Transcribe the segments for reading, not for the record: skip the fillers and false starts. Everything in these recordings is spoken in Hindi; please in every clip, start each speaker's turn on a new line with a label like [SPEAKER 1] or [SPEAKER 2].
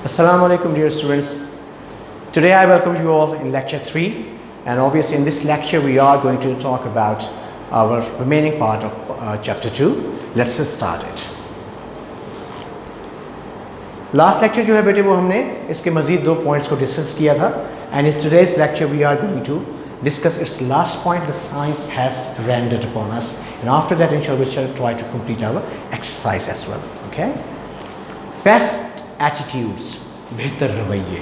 [SPEAKER 1] Assalamu alaikum dear students. Today I welcome you all in lecture 3, and obviously in this lecture we are going to talk about our remaining part of chapter 2. Let's just start it. Last lecture जो है बेटे वो हमने इसके मज़ीद 2 points को डिस्कस किया था, and in today's lecture we are going to discuss its last point the science has rendered upon us, and after that inshallah we shall try to complete our exercise as well. Okay? Best attitudes, बेहतर रवैये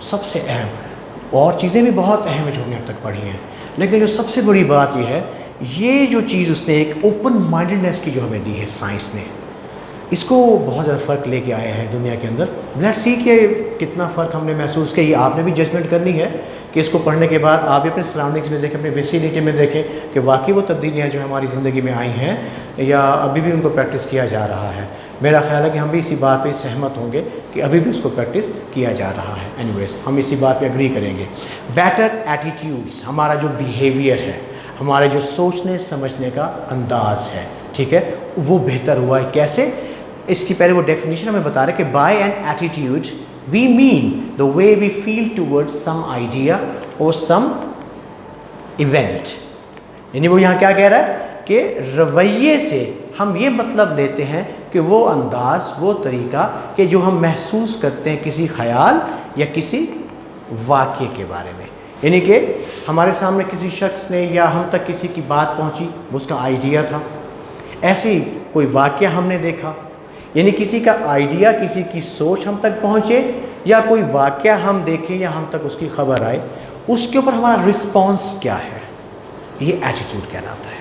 [SPEAKER 1] सबसे अहम, और चीज़ें भी बहुत अहम है जो हमने अब तक पढ़ी हैं, लेकिन जो सबसे बड़ी बात ये है, ये जो चीज़ उसने एक ओपन माइंडेडनेस की जो हमें दी है साइंस ने, इसको बहुत ज़्यादा फ़र्क लेके आया है दुनिया के अंदर. लेट्स सी कि कितना फ़र्क हमने महसूस किया. ये आपने भी जजमेंट करनी है कि इसको पढ़ने के बाद आप भी अपने सराउंडिंग्स में देखें, अपने विसिनिटी में देखें कि वाकई वो तब्दीलियाँ जो हमारी ज़िंदगी में आई हैं या अभी भी उनको प्रैक्टिस किया जा रहा है. मेरा ख्याल है कि हम भी इसी बात पे सहमत होंगे कि अभी भी उसको प्रैक्टिस किया जा रहा है. एनीवेज हम इसी बात पे एग्री करेंगे. बेटर एटीट्यूड्स, हमारा जो बिहेवियर है, हमारे जो सोचने समझने का अंदाज़ है, ठीक है, वो बेहतर हुआ है. कैसे? इसकी पहले वो डेफिनेशन हमें बता रहे कि by an attitude we mean the way we feel towards some idea और सम इवेंट. यानी वो यहाँ क्या कह रहा है कि रवैये से हम ये मतलब लेते हैं कि वो अंदाज़, वो तरीका कि जो हम महसूस करते हैं किसी ख़याल या किसी वाक़ये के बारे में. यानी कि हमारे सामने किसी शख्स ने या हम तक किसी की बात पहुंची, वो उसका आइडिया था, ऐसी कोई वाक़या हमने देखा, यानी किसी का आइडिया, किसी की सोच हम तक पहुँचे या कोई वाक़या हम देखें या हम तक उसकी ख़बर आए, उसके ऊपर हमारा रिस्पॉन्स क्या है, ये एटीट्यूड कहलाता है.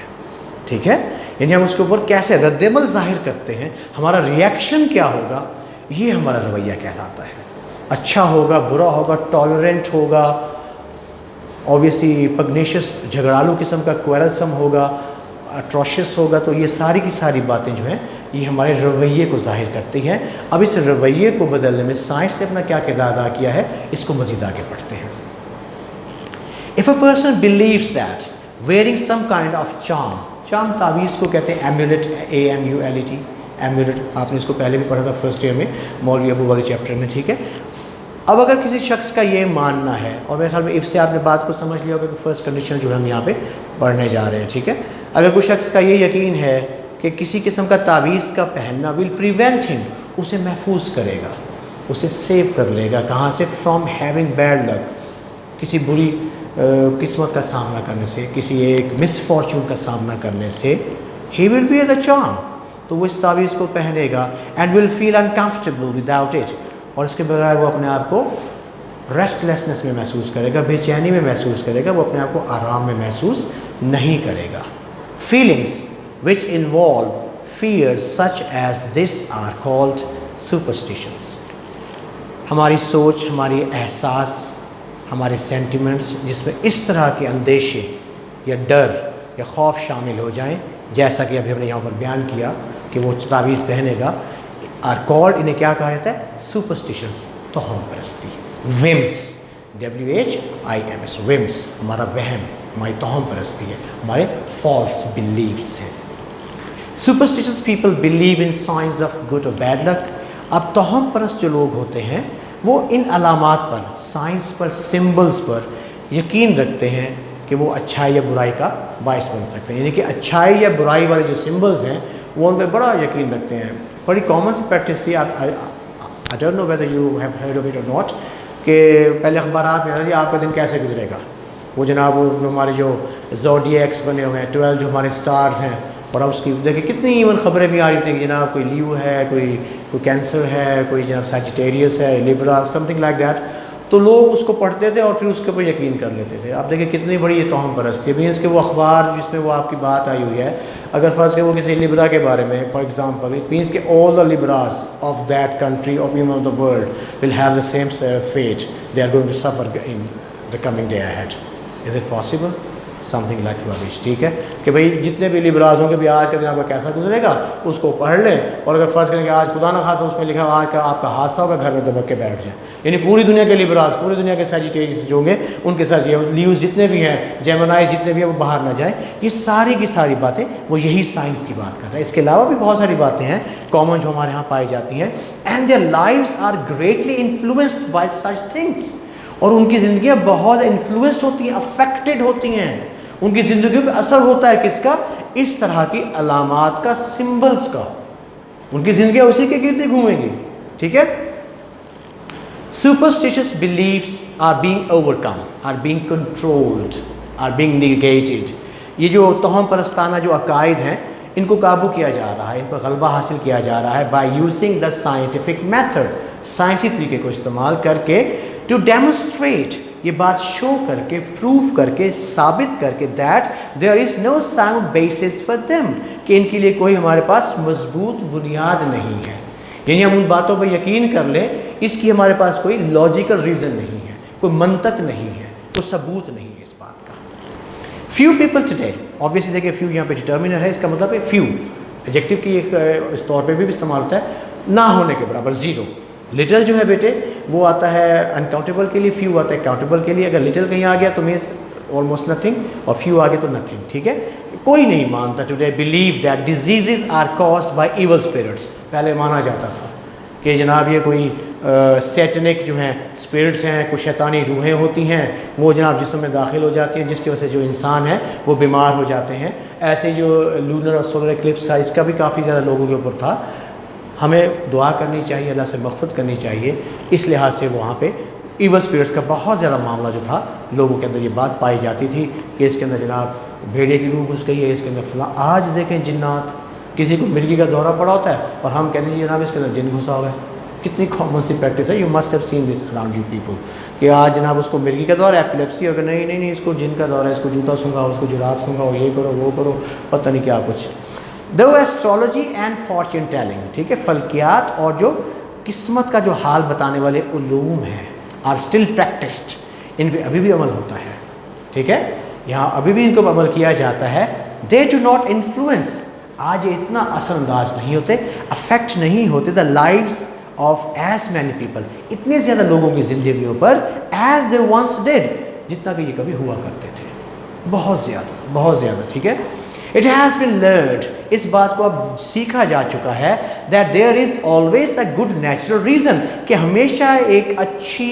[SPEAKER 1] ठीक है, यानी हम उसके ऊपर कैसे रद्देमल ज़ाहिर करते हैं, हमारा रिएक्शन क्या होगा, ये हमारा रवैया कहलाता है. अच्छा होगा, बुरा होगा, टॉलरेंट होगा, ऑब्वियसली पग्नेशियस झगड़ालू किस्म का, क्वेरलसम होगा, अट्रोशियस होगा. तो ये सारी की सारी बातें जो हैं ये हमारे रवैये को ज़ाहिर करती हैं. अब इस रवैये को बदलने में साइंस ने अपना क्या किरदार अदा किया है, इसको मज़ीद आगे पढ़ते हैं. If a person believes that wearing some kind of charm, charm तावीज़ को कहते हैं, एम्यूलेट, AMULET, एम्यूलेट. आपने इसको पहले भी पढ़ा था फर्स्ट ईयर में मौलवी अबू वाले चैप्टर में. ठीक है, अब अगर किसी शख्स का ये मानना है, और मेरे ख्याल में इससे आपने बात को समझ लिया होगा कि फर्स्ट कंडीशन जो हम यहाँ पे पढ़ने जा रहे हैं. ठीक है, अगर कोई शख्स का ये यकीन है कि किसी किस्म का तावीज़ का पहनना विल प्रिवेंट हिम, उसे महफूज करेगा, उसे सेव कर लेगा. कहाँ से? फ्रॉम हैविंग बैड लक, किसी बुरी किस्मत का सामना करने से, किसी एक मिसफॉर्चून का सामना करने से. He will wear the charm, तो वो इस तावीज़ को पहनेगा. And will feel uncomfortable without it, और इसके बगैर वो अपने आप को रेस्टलेसनेस में महसूस करेगा, बेचैनी में महसूस करेगा, वो अपने आप को आराम में महसूस नहीं करेगा. Feelings which involve fears such as this are called superstitions. हमारी सोच, हमारी एहसास, हमारे सेंटिमेंट्स जिसमें इस तरह के अंदेशे या डर या खौफ शामिल हो जाएं, जैसा कि अभी हमने यहाँ पर बयान किया कि वो तावीज़ पहनेगा, आर कॉल्ड, इन्हें क्या कहा जाता है? सुपरस्टिशंस, तोहम परस्ती. विम्स, WHIMS, विम्स, हमारा वहम, हमारी तोहम परस्ती है, हमारे फॉल्स बिलीव्स हैं. Superstitious people believe in science of good और बैड लक. अब तोहम परस्त जो लोग होते हैं वो इन अलामात पर, साइंस पर, सिम्बल्स पर यकीन रखते हैं कि वो अच्छाई या बुराई का बायस बन सकते हैं. यानी कि अच्छाई या बुराई वाले जो सिम्बल्स हैं वो उन पर बड़ा यकीन रखते हैं. बड़ी कॉमन सी प्रैक्टिस थी, I don't know whether you have heard of it और नॉट, कि पहले अखबारात में जी आपका दिन कैसे गुजरेगा, वो जनाब वो हमारे जो ज़ोडिएक्स बने हुए हैं, 12 जो हमारे स्टार्स हैं, और अब उसकी देखिए कितनी इवन ख़बरें भी आ रही थी कि जनाब कोई लीव है, कोई कैंसर है, कोई जनाब सैजिटेरियस है, लिब्रा, समथिंग लाइक दैट. तो लोग उसको पढ़ते थे और फिर उसके ऊपर यकीन कर लेते थे. आप देखिए कितनी बड़ी ये तोहम परस्ती है. मीन्स कि वो अखबार जिसमें वो आपकी बात आई हुई है, अगर फ़र्ज़ के वो किसी लिब्रा के बारे में, फॉर एग्जांपल, इट मीन्स कि all the libras of that country of in the world will have the same fate, they are going to suffer in the coming day ahead. Is it possible? Something like rubbish, ठीक है। कि भाई जितने भी लिबराज होंगे, भी आज का दिन आपका कैसा गुजरेगा उसको पढ़ लें, और अगर फ़र्ज़ करें कि आज खुदा ना खासा उसमें लिखा आज का आपका हादसा होगा, घर में दबक के बैठ जाए। यानी पूरी दुनिया के लिबराज, पूरी दुनिया के सजिटेरियस जो होंगे उनके साथ ये लीव्स जितने भी हैं, जेमिनाइज जितने भी हैं, वो बाहर ना जाए। ये सारी की सारी बातें वो यही साइंस की बात कर रहे हैं। इसके अलावा भी बहुत सारी बातें हैं कॉमन जो हमारे यहाँ पाई जाती हैं। And their lives are greatly influenced by such things, और उनकी ज़िंदगियाँ बहुत इन्फ्लुएंस्ड होती हैं, अफेक्टेड होती हैं। उनकी ज़िंदगी पे असर होता है किसका? इस तरह की अलामात का, सिंबल्स का। उनकी ज़िंदगी उसी के गिर्द घूमेंगी, ठीक है। Superstitious beliefs are being overcome, are being controlled, are being negated. ये जो तोहम परस्ताना जो अकायद हैं, इनको काबू किया जा रहा है, इन पर गलबा हासिल किया जा रहा है by using the scientific method, साइंसी तरीके को इस्तेमाल करके, टू डेमोन्स्ट्रेट, ये बात शो करके, प्रूफ करके, साबित करके, that there is no sound basis for them, कि इनके लिए कोई हमारे पास मजबूत बुनियाद नहीं है। यानी हम उन बातों पर यकीन कर लें, इसकी हमारे पास कोई लॉजिकल रीज़न नहीं है, कोई मंतक नहीं है, कोई सबूत नहीं है इस बात का। फ्यू पीपल टुडे, ऑब्वियसली देखिए फ्यू यहाँ पे डिटर्मिनर है, इसका मतलब है फ्यू, एडजेक्टिव की एक इस तौर पे भी इस्तेमाल होता है, ना होने के बराबर, ज़ीरो। लिटिल जो है बेटे वो आता है अनकाउंटेबल के लिए, फ्यू आता है काउंटेबल के लिए। अगर लिटिल कहीं आ गया तो मीन्स ऑलमोस्ट नथिंग, और फ्यू आ गया तो नथिंग, ठीक है। कोई नहीं मानता today believe that diseases are caused by evil spirits. पहले माना जाता था कि जनाब ये कोई सैटनिक जो हैं स्पिरिट्स हैं, कुछ शैतानी रूहें होती हैं, वो जनाब जिस्म में दाखिल हो जाती हैं, जिसकी वजह से जो इंसान है वो बीमार हो जाते हैं। ऐसे जो लूनर और सोलर इक्लिप्स था, इसका भी काफ़ी ज़्यादा लोगों के ऊपर था। हमें दुआ करनी चाहिए, अल्लाह से मग़फ़िरत करनी चाहिए। इस लिहाज से वहाँ पे इवल स्पिरिट्स का बहुत ज़्यादा मामला जो था, लोगों के अंदर ये बात पाई जाती थी कि इसके अंदर जनाब भेड़िए की रूह घुस गई है, इसके अंदर फलां। आज देखें जिन्नात, किसी को मिर्गी का दौरा पड़ा होता है और हम कहते हैं जनाब इसके अंदर जिन घुसा हुआ है। कितनी कॉमन सी प्रैक्टिस है, you must have seen this around you people, कि आज जनाब उसको मिर्गी का दौरा, एपिलेप्सी, अगर नहीं नहीं नहीं इसको जिन का दौरा है, इसको जूता सूंघाओ, उसको जुराब सूंघाओ, ये करो वो करो, पता नहीं क्या कुछ। दो एस्ट्रोलॉजी एंड फॉर्च्यून टेलिंग, ठीक है, फल्कियात और जो किस्मत का जो हाल बताने वाले उलूम हैं, आर स्टिल प्रैक्टिस्ड, इन पर अभी भी अमल होता है, ठीक है। यहाँ अभी भी इनको अमल किया जाता है। दे डू नॉट इन्फ्लुएंस, आज ये इतना असरअंदाज नहीं होते, अफेक्ट नहीं होते the lives of as many people, इतने ज़्यादा लोगों की ज़िंदगियों पर, एज दे वंस डिड, जितना कि ये कभी हुआ करते थे, बहुत ज़्यादा, बहुत ज़्यादा, ठीक है। इट हैज़ बिन लर्न्ड, इस बात को अब सीखा जा चुका है, that there is always a good natural reason, कि हमेशा एक अच्छी,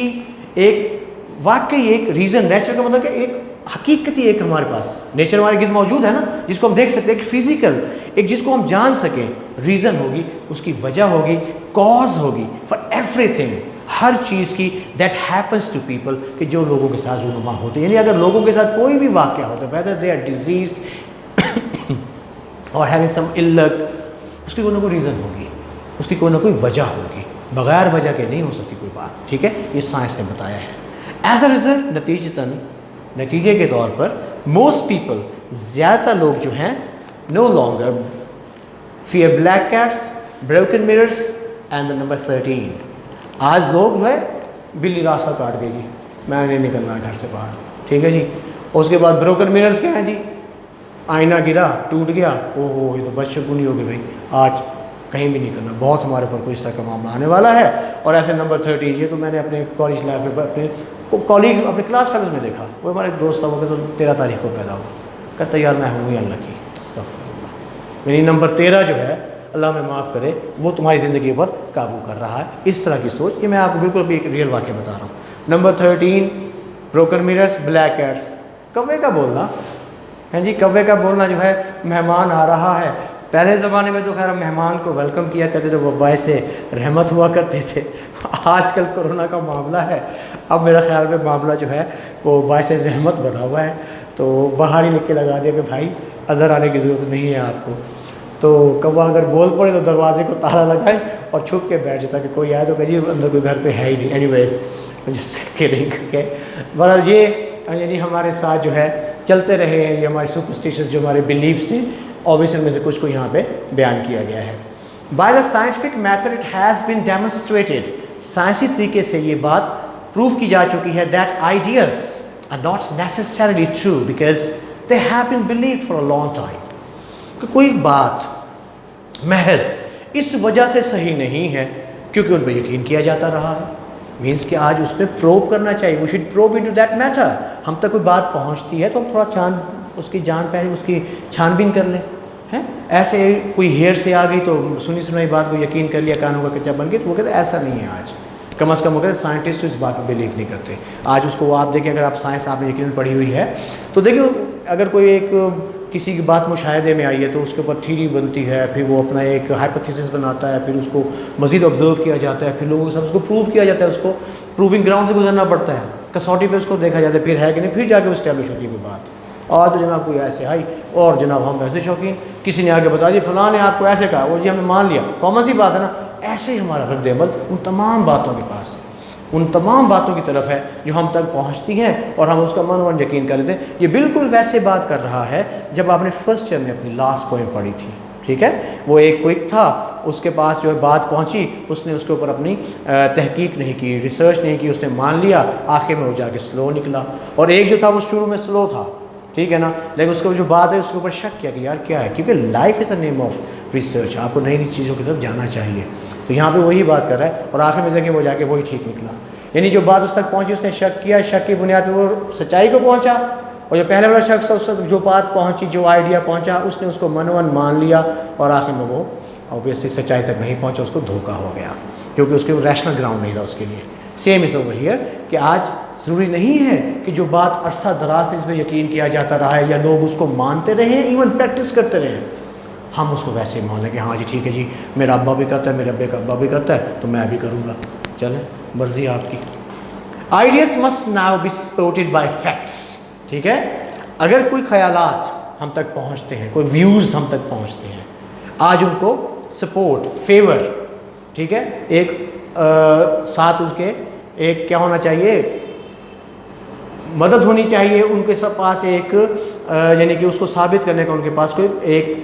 [SPEAKER 1] एक वाकई एक रीज़न, नेचुरल का मतलब कि एक हकीकत ही एक हमारे पास नेचर हमारे गिर्द मौजूद है ना, जिसको हम देख सकते हैं, एक फिजिकल, एक जिसको हम जान सकें, रीज़न होगी, उसकी वजह होगी, कॉज होगी फॉर एवरीथिंग, हर चीज़ की, दैट हैपन्स टू पीपल, कि जो लोगों के साथ रूनुमा होते हैं। यानी अगर लोगों के साथ कोई भी वाक़या होता है, वेदर दे आर डिजीज्ड और हैविंग सम इल्लत, उसकी कोई ना कोई रीज़न होगी, उसकी कोई ना कोई वजह होगी, बग़ैर वजह के नहीं हो सकती कोई बात, ठीक है। ये साइंस ने बताया है। एज अ रिजल्ट, नतीजे के तौर पर, मोस्ट पीपल, ज़्यादातर लोग जो हैं, no longer fear black cats, broken mirrors and the number 13। आज लोग जो है, बिल्ली रास्ता काट गई जी, मैं नहीं निकलना घर से बाहर, ठीक है जी। उसके बाद ब्रोकन मिरर्स क्या हैं जी, आईना गिरा, टूट गया, ओहो ये तो बदशगुनी हो गई भाई, आज कहीं भी नहीं करना, बहुत हमारे ऊपर कोई इस तरह का मामला आने वाला है। और ऐसे नंबर 13, ये तो मैंने अपने कॉलेज लाइफ में अपने कॉलेज, अपने क्लास फेलोज में देखा। वो हमारे दोस्त था, वो कहते तो 13 तारीख को पैदा हुआ, कहता यार मैं हूँ ही अल्लाह की, मेरी नंबर 13 जो है, अल्लाह में माफ़ करे, वो तुम्हारी ज़िंदगी पर काबू कर रहा है। इस तरह की सोच, ये मैं आपको बिल्कुल भी एक रियल वाक़या बता रहा हूँ। Number 13, broken mirrors, black cats, कौवे का बोलना है जी, कौवे का बोलना जो है, मेहमान आ रहा है। पहले ज़माने में तो खैर मेहमान को वेलकम किया करते थे, वो बायसे रहमत हुआ करते थे। आजकल कोरोना का मामला है, अब मेरा ख्याल में मामला जो है वो बायसे ज़हमत बना हुआ है, तो बाहर ही लिख के लगा दिया कि भाई अंदर आने की ज़रूरत नहीं है आपको। तो कौवा अगर बोल पड़े तो दरवाजे को ताला लगाए और छुप के बैठ जाता कि कोई आए तो कहिए अंदर कोई घर पे है ही नहीं। एनीवेज बहरहाल ये यानी हमारे साथ जो है चलते रहे हैं, ये हमारे सुपरस्टिशंस जो हमारे बिलीव्स थे, ऑब्वियसली में से कुछ को यहाँ पे बयान किया गया है। By the scientific method it has been demonstrated, साइंसी तरीके से ये बात प्रूव की जा चुकी है, that ideas are not necessarily true, because they have been believed for a long time कि कोई बात महज इस वजह से सही नहीं है क्योंकि उन पर यकीन किया जाता रहा है, मीन्स कि आज उस पर प्रोब करना चाहिए, we should probe into that matter. हम तक कोई बात पहुंचती है तो हम थोड़ा उसकी उसकी छानबीन कर लें, हैं। ऐसे कोई हेयर से आ गई तो सुनी सुनाई बात को यकीन कर लिया, कानों का कच्चा बन गया, तो वो कहते ऐसा नहीं है आज। कम अज़ कम वो कहते साइंटिस्ट तो इस बात में बिलीव नहीं करते। आज उसको आप देखें, अगर आप साइंस आपने यकीन पढ़ी हुई है तो देखिए, अगर कोई एक किसी की बात मुशाहिदे में आई है तो उसके ऊपर थ्योरी बनती है, फिर वो अपना एक हाइपोथेसिस बनाता है, फिर उसको मज़ीद ऑब्जर्व किया जाता है, फिर लोगों के साथ उसको प्रूव किया जाता है, उसको प्रूविंग ग्राउंड से गुजरना पड़ता है, कसौटी पे उसको देखा जाता है फिर है कि नहीं, फिर जाके इस्टेब्लिश होती है कोई बात। और तो जनाब कोई ऐसे आई और जनाब हम ऐसे शौकीन, किसी ने आगे बता दिया फलां ने आपको ऐसे कहा, वो जी हमने मान लिया, कॉमन सी बात है ना। ऐसे ही हमारा रद्द-ए-अमल उन तमाम बातों के पास है, उन तमाम बातों की तरफ है जो हम तक पहुंचती हैं और हम उसका मन यकीन कर लेते हैं। ये बिल्कुल वैसे बात कर रहा है जब आपने फर्स्ट ईयर में अपनी लास्ट पोएम पढ़ी थी, ठीक है। वो एक क्विक था, उसके पास जो है बात पहुंची, उसने उसके ऊपर अपनी तहकीक नहीं की, रिसर्च नहीं की, उसने मान लिया, आखिर में वो जाके स्लो निकला। और एक जो था वो शुरू में स्लो था, ठीक है ना, लेकिन उसको जो बात है उसके ऊपर शक किया कि यार क्या है, क्योंकि life is the name of research, आपको नई नई चीज़ों की तरफ जाना चाहिए। तो यहाँ पे वही बात कर रहा है और आखिर में देखें वो जाके वही ठीक निकला। यानी जो बात उस तक पहुँची उसने शक किया, शक की बुनियाद पर वो सच्चाई को पहुँचा, और जो पहले वाला शख्स उस तक जो बात पहुँची, जो आइडिया पहुँचा, उसने उसको मनोवन मान लिया और आखिर में वो ऑब्वियसली सच्चाई तक नहीं पहुँचा, उसको धोखा हो गया क्योंकि उसके रैशनल ग्राउंड नहीं था उसके लिए। सेम इज़ ओवर हियर कि आज ज़रूरी नहीं है कि जो बात अरसा दराज से इस पर यकीन किया जाता रहा है या लोग उसको मानते रहे, इवन प्रैक्टिस करते रहे, हम उसको वैसे ही मान लें कि हाँ जी ठीक है जी, मेरा अब्बा भी करता है, मेरे अब्बे का अब्बा भी करता है तो मैं भी करूँगा, चलें मर्जी आपकी। Ideas must now be supported by facts, ठीक है। अगर कोई ख्यालात हम तक पहुँचते हैं, कोई व्यूज़ हम तक पहुँचते हैं, आज उनको सपोर्ट, फेवर, ठीक है, एक साथ उसके एक क्या होना चाहिए, मदद होनी चाहिए, उनके सब पास एक यानी कि उसको साबित करने का उनके पास कोई एक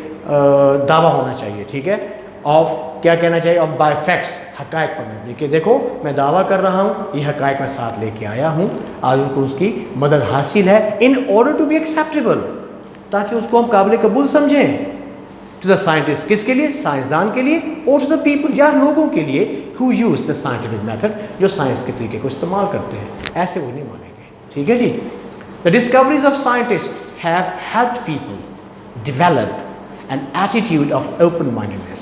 [SPEAKER 1] दावा होना चाहिए, ठीक है, ऑफ क्या कहना चाहिए, ऑफ बाय फैक्ट्स, हकायक पर मबनी कि देखो मैं दावा कर रहा हूँ, ये हकायक मैं साथ लेके आया हूँ। आज उनको उसकी मदद हासिल है in order to be acceptable, ताकि उसको हम काबिल कबूल समझें। टू द साइंटिस्ट, किसके लिए, साइंसदान के लिए, और टू द पीपल, या लोगों के लिए who use the scientific method, जो साइंस के तरीके को इस्तेमाल करते हैं, ऐसे वो नहीं मानेंगे, ठीक है जी। The discoveries of scientist have helped people develop an attitude of open mindedness.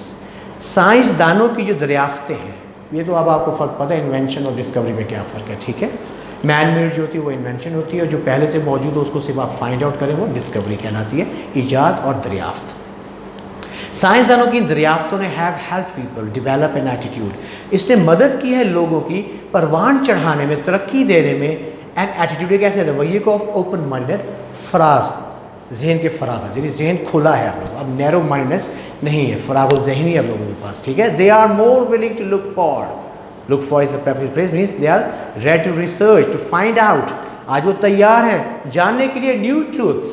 [SPEAKER 1] साइंसदानों की जो दरियाफ्तें हैं, ये तो अब आपको फ़र्क पता है इन्वेंशन और डिस्कवरी में क्या फ़र्क है, ठीक है। मैन मेड जो होती है वो इन्वेंशन होती है, और जो पहले से मौजूद हो उसको सिर्फ आप फाइंड आउट करें वो डिस्कवरी कहलाती है, ईजाद और दरियाफ्त। साइंसदानों की दरियाफ्तों ने have help people develop an attitude, इसने मदद की है लोगों की परवान चढ़ाने में, तरक्की देने में, एन एटीट्यूड एक ऐसे रवैये को ऑफ ओपन माइंडेड, फराग जहन के फराग, यानी जहन खुला है आप लोग, अब नैरो माइंडनेस नहीं है, फराग जहनी है आप लोगों के पास, ठीक है। They are more willing to look for is a preferable phrase, means they are ready to research, to find out, आज वो तैयार हैं जानने के लिए new truths,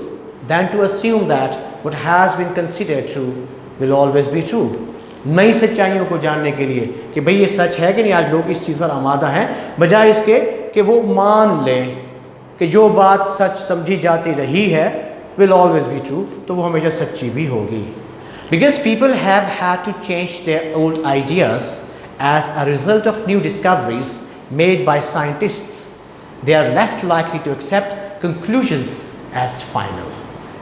[SPEAKER 1] than to assume that what has been considered true will always be true. नई सच्चाइयों को जानने के लिए कि भाई ये सच है कि नहीं, आज लोग इस चीज़ पर आमादा हैं, बजाय इसके कि वो मान लें कि जो बात सच समझी जाती रही है विल ऑलवेज बी ट्रू, तो वो हमेशा सच्ची भी होगी। Because people have had to change their old ideas as a result of new discoveries made by scientists, they are less likely to accept conclusions as final.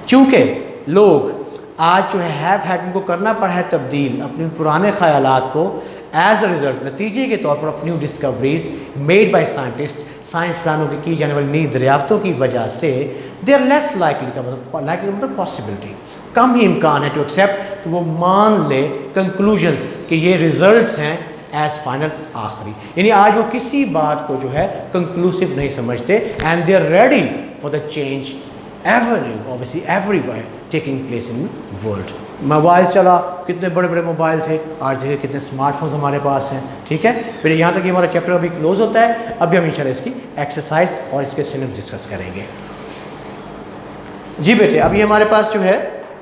[SPEAKER 1] चूँकि लोग आज जो है हैव हैड, उनको करना पड़ा है तब्दील अपने पुराने ख्यालात को एज अ रिजल्ट, नतीजे के तौर पर of new discoveries made by scientist, साइंसदानों की जाने वाली नई दरियाफ्तों की वजह से, दे आर लेस लाइकली का मतलब पॉसिबिलिटी, कम ही इम्कान है टू एक्सेप्ट, वो मान ले कंक्लूजन्स कि ये रिजल्ट्स हैं एज फाइनल, आखिरी। यानी आज वो किसी बात को जो है कंक्लूसिव नहीं समझते, and they are ready for the change obviously everywhere taking place in world। Mobile चला, कितने बड़े बड़े मोबाइल थे, आज देखिए कितने स्मार्टफोन्स हमारे पास हैं, ठीक है। फिर यहाँ तक ये हमारा चैप्टर अभी क्लोज होता है, अभी हम इंशाल्लाह इसकी एक्सरसाइज और इसके सिम्टम्स डिस्कस करेंगे। जी बेटे, अभी हमारे पास जो है,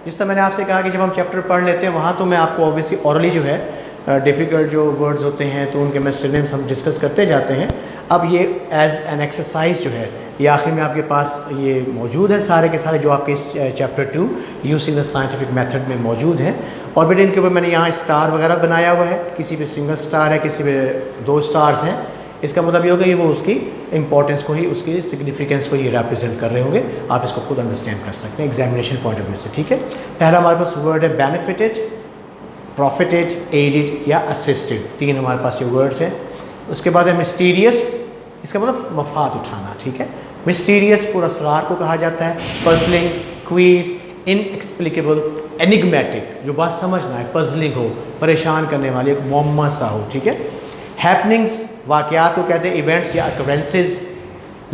[SPEAKER 1] जिस तरह मैंने आपसे कहा कि जब हम चैप्टर पढ़ लेते हैं वहाँ तो मैं आपको ऑब्वियसली ऑरली जो है डिफ़िकल्ट जो वर्ड्स होते हैं तो उनके मैं सिनोनिम्स हम डिस्कस करते जाते हैं। अब ये एज एन एक्सरसाइज जो है ये आखिर में आपके पास ये मौजूद है, सारे के सारे जो आपके इस chapter 2 using the scientific method में मौजूद हैं। और बेटे इनके ऊपर मैंने यहाँ स्टार वगैरह बनाया हुआ है, किसी पे सिंगल स्टार है, किसी पे 2 स्टार्स हैं। इसका मतलब ये होगा ये वो उसकी इंपॉर्टेंस को ही, उसकी सिग्निफिकेंस को ये रिप्रेजेंट कर रहे होंगे। आप इसको खुद अंडरस्टैंड कर सकते हैं एग्जामिनेशन पॉइंट ऑफ व्यू से, ठीक है। पहला हमारे पास वर्ड है बेनिफिटेड, प्रॉफिटेड, एडेड या असिस्टेड, 3 हमारे पास ये वर्ड्स हैं। उसके बाद है मिस्टीरियस, इसका मतलब मफाद उठाना, ठीक है। मिस्टीरियस पुरअसरार को कहा जाता है। पजलिंग, क्वीर, इनएक्सप्लिकेबल, एनिग्मेटिक, जो बात समझना है, पजलिंग हो, परेशान करने वाली, एक मुअम्मा सा हो, ठीक है। हैपनिंग्स, वाक़यात को कहते हैं, इवेंट्स या अकरेंसेस।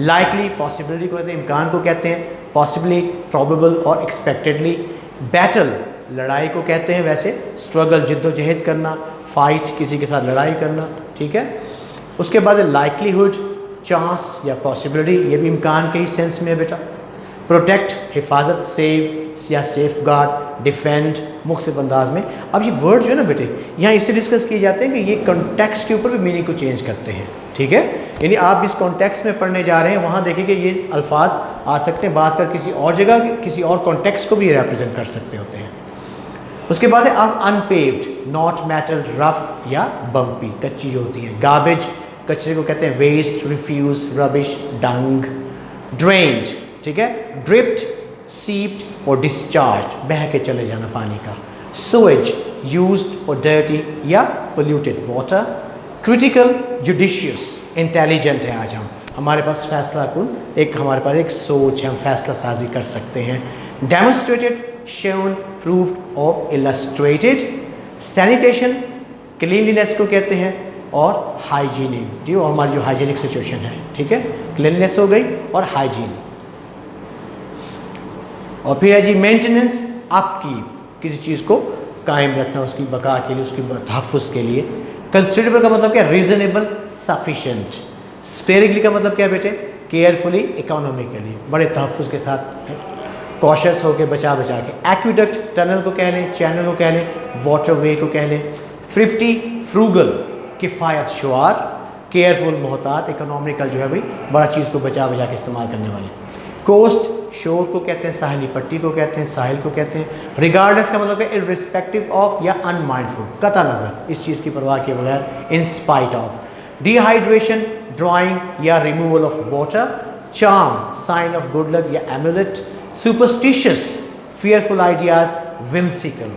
[SPEAKER 1] लाइकली, पॉसिबिलिटी को कहते हैं, इम्कान को कहते हैं, पॉसिबली, प्रॉबेबल और एक्सपेक्टेडली। बैटल, लड़ाई को कहते हैं वैसे। स्ट्रगल, जिद्दोजहद करना, फाइट, किसी के साथ लड़ाई करना, ठीक है। उसके बाद लाइकलीहुड, चांस या पॉसिबिलिटी, ये भी इम्कान के ही सेंस में है बेटा। प्रोटेक्ट, हिफाजत, सेव या सेफ गार्ड, डिफेंड, मुख्तलिफ अंदाज में। अब ये वर्ड जो है ना बेटे यहाँ इससे डिस्कस किए जाते हैं कि ये कॉन्टेक्स्ट के ऊपर भी मीनिंग को चेंज करते हैं, ठीक है। यानी आप इस कॉन्टेक्स्ट में पढ़ने जा रहे हैं, वहाँ देखिए कि ये अल्फाज आ सकते हैं, बात कर किसी और जगह किसी और कॉन्टेक्स्ट को भी रिप्रेजेंट कर सकते होते हैं। उसके बाद है अनपेव्ड, नॉट मेटल, रफ या बम्पी, कच्ची जो होती है। गार्बेज, कचरे को कहते हैं वेस्ट, रिफ्यूज, रबिश, डंग। ड्रेन्ड, ठीक है। ड्रिप्ड, सीप्ड और डिस्चार्ज, बह के चले जाना पानी का। सोएज, यूज्ड फॉर डर्टी या polluted water. Critical, judicious, intelligent है आज हम, हमारे पास फैसला कुन एक हमारे पास एक सोच है, हम फैसला साजी कर सकते हैं। डेमोन्स्ट्रेटेड, शोन, प्रूव्ड और इलस्ट्रेटेड। सैनिटेशन, क्लीनलीनेस को कहते हैं, और हाइजीनिक, ठीक है, हमारी जो हाइजीनिक सिचुएशन है, ठीक है। क्लीनलीनेस हो गई और हाइजीन। और फिर है जी मेंटेनेंस, अपकीप, किसी चीज़ को कायम रखना, उसकी बका के लिए, उसकी तहफ़्फ़ुज़ के लिए। कंसिडरेबल का मतलब क्या है, रीजनेबल, सफिशेंट। स्पेरिगली का मतलब क्या है बेटे, केयरफुली, इकोनॉमिकली, बड़े तहफ़्फ़ुज़ के साथ, कॉशस होकर, बचा बचा के। एक्विडक्ट, टनल को कह लें, चैनल को कह लें, वाटरवे को कह लें। थ्रिफ्टी, फ्रूगल, किफ़ायत शुआर, केयरफुल, मोहतात, इकोनॉमिकल जो है भाई बड़ा चीज़ को बचा बचा के इस्तेमाल करने वाली। कोस्ट, शोर को कहते हैं, साहिली पट्टी को कहते हैं, साहिल को कहते हैं। रिगार्डलेस का मतलब है इर्रिस्पेक्टिव ऑफ या अनमाइंडफुल, कता नज़र, इस चीज़ की परवाह किए बगैर, in spite of. Dehydration, drying या removal of water. Charm, sign of good luck या amulet. Superstitious, fearful ideas, whimsical,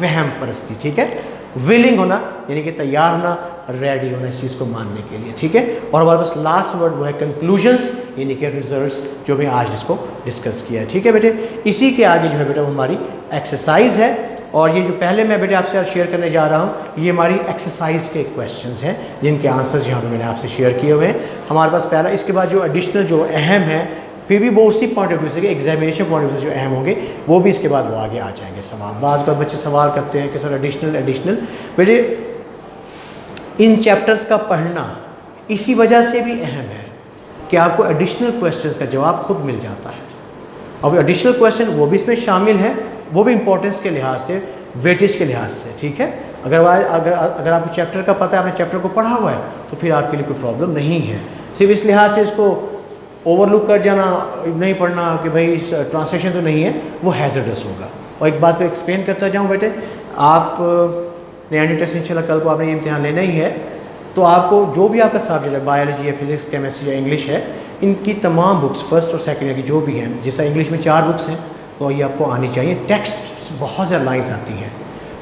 [SPEAKER 1] वहम परस्ती, ठीक है। विलिंग होना यानी कि तैयार होना, रेडी होना इस चीज़ को मानने के लिए, ठीक है। और हमारे पास लास्ट वर्ड वो है कंक्लूजन्स, यानी कि रिजल्ट्स, जो भी आज इसको डिस्कस किया है, ठीक है बेटे। इसी के आगे जो है बेटा वो हमारी एक्सरसाइज है, और ये जो पहले मैं बेटे आपसे शेयर करने जा रहा हूँ ये हमारी एक्सरसाइज के क्वेश्चंस हैं, जिनके आंसर्स यहाँ पे मैंने आपसे शेयर किए हुए हैं। हमारे पास पहला, इसके बाद जो एडिशनल जो अहम है, फिर भी वो उसी पॉइंट ऑफ व्यू से, एग्जामिनेशन पॉइंट ऑफ व्यू से जो अहम होंगे वो भी इसके बाद वो आगे आ जाएंगे सवाल। बाज़ बार बच्चे सवाल करते हैं कि सर एडिशनल बेटे इन चैप्टर्स का पढ़ना इसी वजह से भी अहम है कि आपको एडिशनल क्वेश्चंस का जवाब खुद मिल जाता है। अब एडिशनल क्वेश्चन वो भी इसमें शामिल है, वो भी इंपॉर्टेंस के लिहाज से, वेटेज के लिहाज से, ठीक है। अगर आपको चैप्टर का पता है, आपने चैप्टर को पढ़ा हुआ है, तो फिर आपके लिए कोई प्रॉब्लम नहीं है। सिर्फ इस लिहाज से इसको ओवरलुक कर जाना, नहीं पढ़ना कि भाई ट्रांसलेशन तो नहीं है, वो हैज़र्डस होगा। और एक बात पे एक्सप्लेन करता जाऊँ बेटे, आप एंट्री टेस्ट इंशाल्लाह कल को आपने ये इम्तिहान लेना ही है, तो आपको जो भी आपका सब्जेक्ट है, बायोलॉजी या फिजिक्स, केमिस्ट्री या इंग्लिश है, इनकी तमाम बुक्स फर्स्ट और सेकंड ईयर की जो भी हैं, जैसा इंग्लिश में 4 बुक्स हैं तो ये आपको आनी चाहिए। टेक्स्ट बहुत ज़्यादा लाइन्स आती हैं,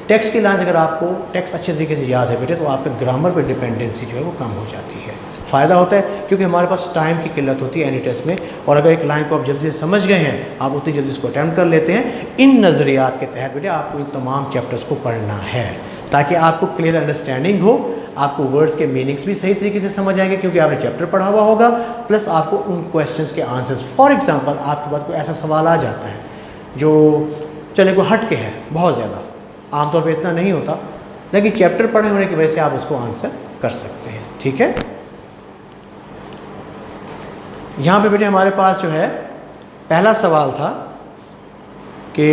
[SPEAKER 1] टेक्स्ट की लाइन्स अगर आपको टेक्स्ट अच्छे तरीके से याद है बेटे तो आपके ग्रामर पर डिपेंडेंसी जो है वो कम हो जाती है। फ़ायदा होता है क्योंकि हमारे पास टाइम की किल्लत होती है एनी टेस्ट में, और अगर एक लाइन को आप जल्दी से समझ गए हैं, आप उतनी जल्दी इसको अटैम्प्ट कर लेते हैं। इन नज़रियात के तहत बेटे आपको इन तमाम चैप्टर्स को पढ़ना है ताकि आपको क्लियर अंडरस्टैंडिंग हो, आपको वर्ड्स के मीनिंग्स भी सही तरीके से समझ आएंगे क्योंकि आपने चैप्टर पढ़ा हुआ होगा, प्लस आपको उन क्वेश्चंस के आंसर्स। फॉर एग्जांपल आपके पास कोई ऐसा सवाल आ जाता है जो चले को हट के है, बहुत ज़्यादा आमतौर पर इतना नहीं होता, लेकिन चैप्टर पढ़े होने की वजह से आप उसको आंसर कर सकते हैं, ठीक है। यहाँ पे बेटे हमारे पास जो है पहला सवाल था कि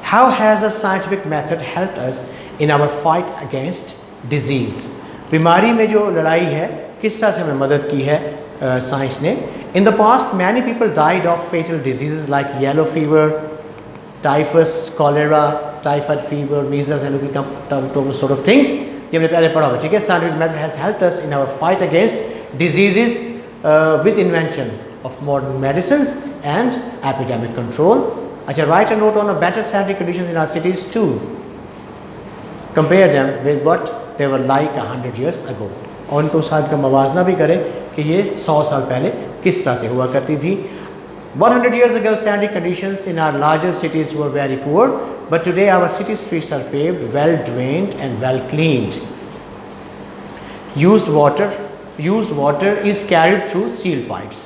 [SPEAKER 1] how has a scientific method helped us in our fight against disease. बीमारी में जो लड़ाई है किस तरह से हमें मदद की है साइंस ने. In the past many people died of fatal diseases like yellow fever, typhus, cholera, typhoid fever, measles and sort of things. ये हमने पहले पढ़ा हुआ, ठीक है. Scientific method has helped us in our fight against diseases with invention of modern medicines and epidemic control. अच्छा, write a note on a better sanitary conditions in our cities too. Compare them with what they were like 100 years ago. और उनको साथ का मवाजना भी करें कि ये 100 साल पहले किस तरह से हुआ करती थी. 100 years ago, sanitary conditions in our larger cities were very poor, but today our city streets are paved, well drained and well cleaned. Used water is carried through sealed pipes.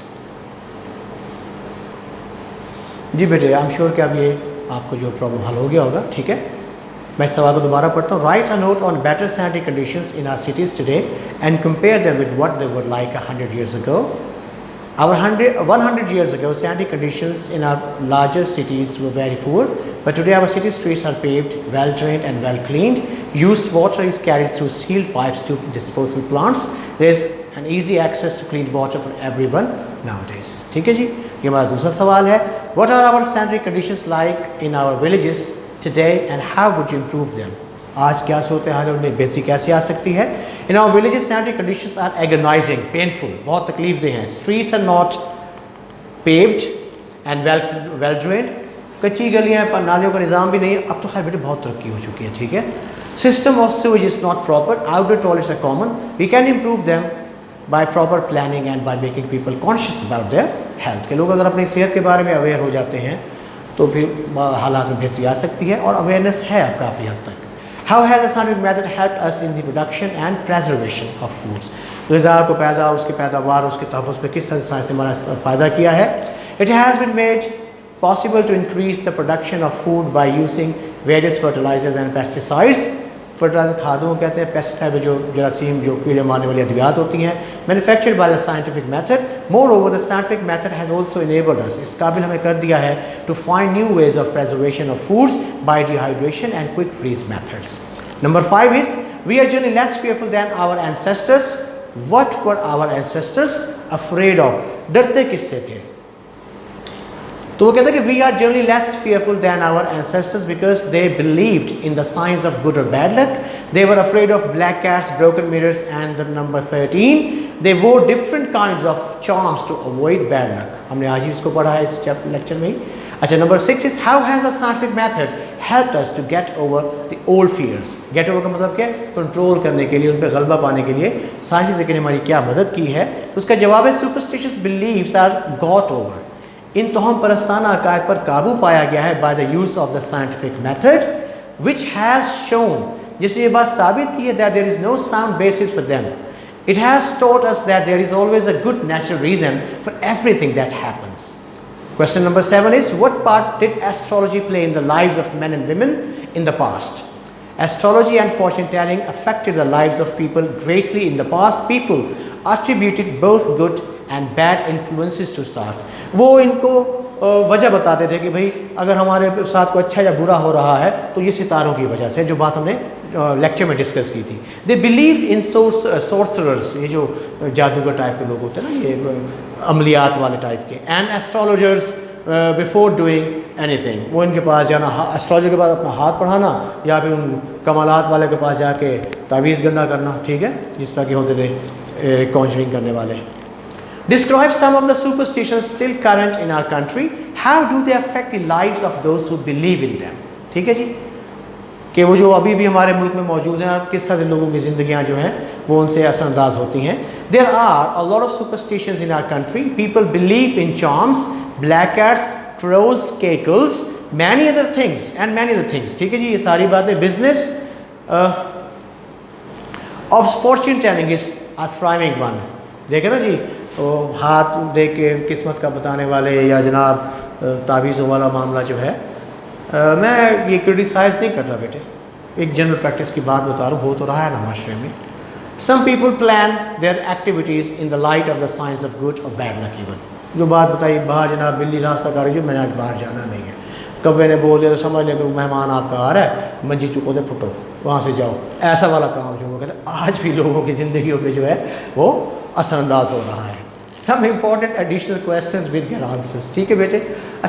[SPEAKER 1] जी बेटे, आई एम श्योर कि अब ये आपको जो प्रॉब्लम हल हो गया होगा, ठीक है. मैं इस सवाल को दोबारा पढ़ता हूँ. Write a note on better sanitary conditions in our cities today and compare them with what they were like 100 years ago. 100 years ago, sanitary conditions in our larger cities were very poor, but today our city streets are paved, well drained and well cleaned. Used water is carried through sealed pipes to disposal plants. There is an easy access to clean water for everyone nowadays. ठीक है जी, ये हमारा दूसरा सवाल है. What are our sanitary conditions like in our villages today and how would you improve them? आज क्या सूरत हाल है, उनमें बेहतरी कैसे आ सकती है. In our villages, sanitary conditions are agonizing, painful, बहुत तकलीफदेह हैं. Streets are not paved and well drained. कच्ची गलियाँ पर नालियों का निज़ाम भी नहीं है. अब तो खैर बेटे बहुत तरक्की हो चुकी है, ठीक है. System of sewage is not proper. Outdoor toilets are common. We can improve them by proper planning and by making people conscious about their health. के लोग अगर अपनी सेहत के बारे में अवेयर हो जाते हैं तो फिर हालात में बेहतरी आ सकती है, और अवेयरनेस है अब काफ़ी हद तक. How has the scientific method helped us in the production and preservation of foods? ग़िज़ा को पैदा, उसकी पैदावार, उसके तहफ़्फ़ुज़ में किस तरह से साइंस ने हमारा फ़ायदा किया है. It has been made possible to increase the production of food by using various fertilizers and pesticides. Fertilizer खादों को कहते हैं, पेस्टिसाइड जो जरासीम जो कीड़े मारने वाली अद्वियात होती हैं. Manufactured by the scientific method. More over the scientific method has also enabled us, इस काबिल हमें कर दिया है to find new ways of preservation of foods by dehydration and quick freeze methods. Number 5 is we are generally less fearful than our ancestors. What were our ancestors afraid of? डरते किससे थे? तो वो कहते हैं कि we are generally less fearful than our ancestors because they believed in the signs of good or bad luck. They were afraid of black cats, broken mirrors and the number 13. They wore different kinds of charms to avoid bad luck. हमने आज ही इसको पढ़ा है इस लेक्चर में ही. अच्छा, number 6 is how has the scientific method helped us to get over the old fears? Get over का मतलब क्या है? कंट्रोल करने के लिए, उन पर गलबा पाने के लिए साइंस ने हमारी क्या मदद की है. तो उसका जवाब है superstitious beliefs are got over. इन तोहम परस्ताना अकायद पर काबू पाया गया है by the use of the scientific method which has shown, जिससे ये बात साबित की है that there is no sound basis for them. It has taught us that there is always a good natural reason for everything that happens. Question number 7 is what part did astrology play in the lives of men and women in the past? Astrology and fortune telling affected the lives of people greatly in the past. People attributed both good and bad influences to stars. वो इनको वजह बताते थे कि भाई अगर हमारे साथ कोई अच्छा या बुरा हो रहा है तो ये सितारों की वजह से, जो बात हमने लेक्चर में डिस्कस की थी. दे बिलीव्ड इन सोर्सरर्स, ये जो जादूगर टाइप के लोग होते हैं ना, ये अमलियात वाले टाइप के. And astrologers before doing anything, वो इनके पास जाना, एस्ट्रोलॉजर के पास अपना हाथ बढ़ाना या फिर उन कमालात वाले के पास जाके तावीज़ गंदा करना, ठीक है, जिस तरह के होते थे कॉन्जरिंग करने वाले. Describe some of the superstitions still current in our country. How do they affect the lives of those who believe in them? ठीक है जी, कि वो जो अभी भी हमारे मुल्क में मौजूद हैं, किस तरह से लोगों की ज़िंदगियाँ जो हैं वो उनसे असरअंदाज होती हैं. There are a lot of superstitions in our country. People believe in charms, black cats, crows, cackles, many other things and many other things. ठीक है जी, ये सारी बातें. Business of fortune telling is a thriving one. देखे ना जी, तो हाथ देख के किस्मत का बताने वाले या जनाब तावीज़ों वाला मामला जो है, मैं ये क्रिटिसाइज़ नहीं कर रहा बेटे, एक जनरल प्रैक्टिस की बात बता रहा हूँ, हो तो रहा है ना माशरे में. Some people plan their activities in the light of the science of good और बैड लक. इवन जो बात बताई, बाहर जनाब बिल्ली रास्ता काट रही, मैंने आज बाहर जाना नहीं है, कब्बे ने बोल दिया तो समझ लें कि मेहमान आपका आ रहा है, मंजी चुको फुटो वहाँ से जाओ, ऐसा वाला काम जो वो कहते हैं आज भी लोगों की ज़िंदगियों पे जो है वो असरअंदाज हो रहा है। Some important additional questions with their answers. ठीक है बेटे,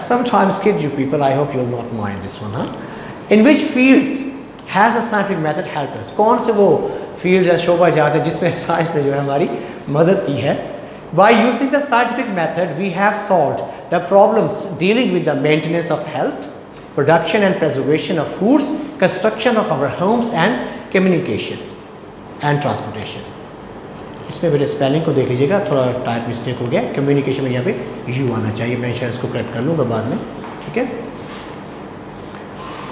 [SPEAKER 1] sometimes kid you people, I hope you will not mind this one, huh? In which fields has a scientific method helped us? कौन से वो फील्ड या शोबा जाते हैं जिसमें साइंस ने जो है हमारी मदद की है? By using the scientific method, we have solved the problems dealing with the maintenance of health, production and preservation of foods, construction of our homes and communication and transportation. इसमें मेरे स्पेलिंग को देख लीजिएगा, थोड़ा टाइप मिस्टेक हो गया, कम्युनिकेशन में यहाँ पे यू आना चाहिए, मैं शायद इसको करेक्ट कर लूँगा बाद में, ठीक है।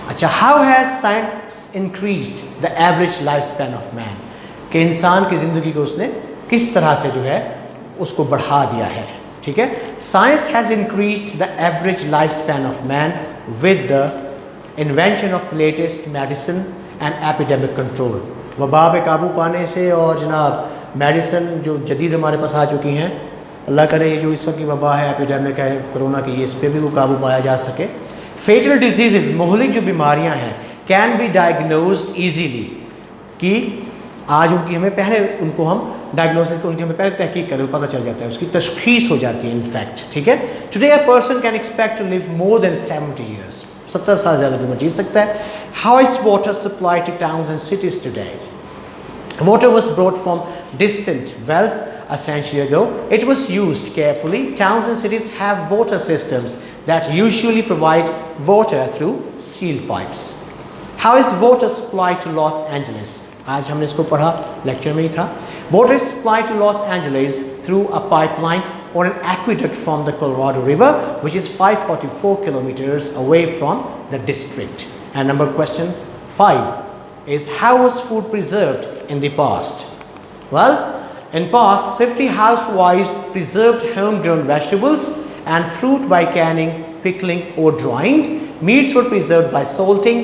[SPEAKER 1] अच्छा, how has science increased the average life span of man, कि इंसान की ज़िंदगी को उसने किस तरह से जो है उसको बढ़ा दिया है, ठीक है। Science has increased the average life span of man with the invention of latest medicine and epidemic control, वबा पे काबू पाने से और जनाब मेडिसिन जो जदीद हमारे पास आ चुकी हैं, अल्लाह करे ये जो इस वक्त की वबा है, एपिडेमिक है कोरोना की, इस पर भी वो काबू पाया जा सके। फेटल डिजीज़, मोहलिक जो बीमारियां हैं, कैन बी डायग्नोज्ड ईजीली, कि आज उनकी हमें पहले उनको हम डायग्नोसिस को उनकी हमें पहले तहकीक करें, पता चल जाता है, उसकी तशखीस हो जाती है इनफैक्ट, ठीक है। Today a person can expect to live more than 70 years, 70 साल ज़्यादा उम्र जी सकता है। How is water supply to towns and cities today? Water was brought from distant wells a century ago. It was used carefully. Towns and cities have water systems that usually provide water through sealed pipes. How is water supplied to Los Angeles? आज हमने इसको पढ़ा, लेक्चर में ही था। Water is supplied to Los Angeles through a pipeline or an aqueduct from the Colorado River, which is 544 kilometers away from the district. And number question 5 is, how was food preserved in the past? Well, in past, thrifty housewives preserved homegrown vegetables and fruit by canning, pickling or drying. Meats were preserved by salting,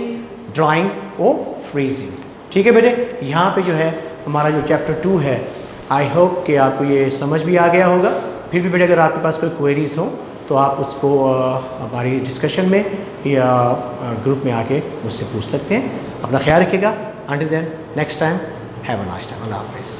[SPEAKER 1] drying or freezing. ठीक है बेटे, यहाँ पे जो है हमारा जो चैप्टर 2 है, आई होप कि आपको ये समझ भी आ गया होगा। फिर भी बेटे अगर आपके पास कोई क्वेरीज हो तो आप उसको हमारी डिस्कशन में या ग्रुप में आके मुझसे पूछ सकते हैं। अपना ख्याल रखिएगा। Until then, next time, have a nice time. Allah Hafiz.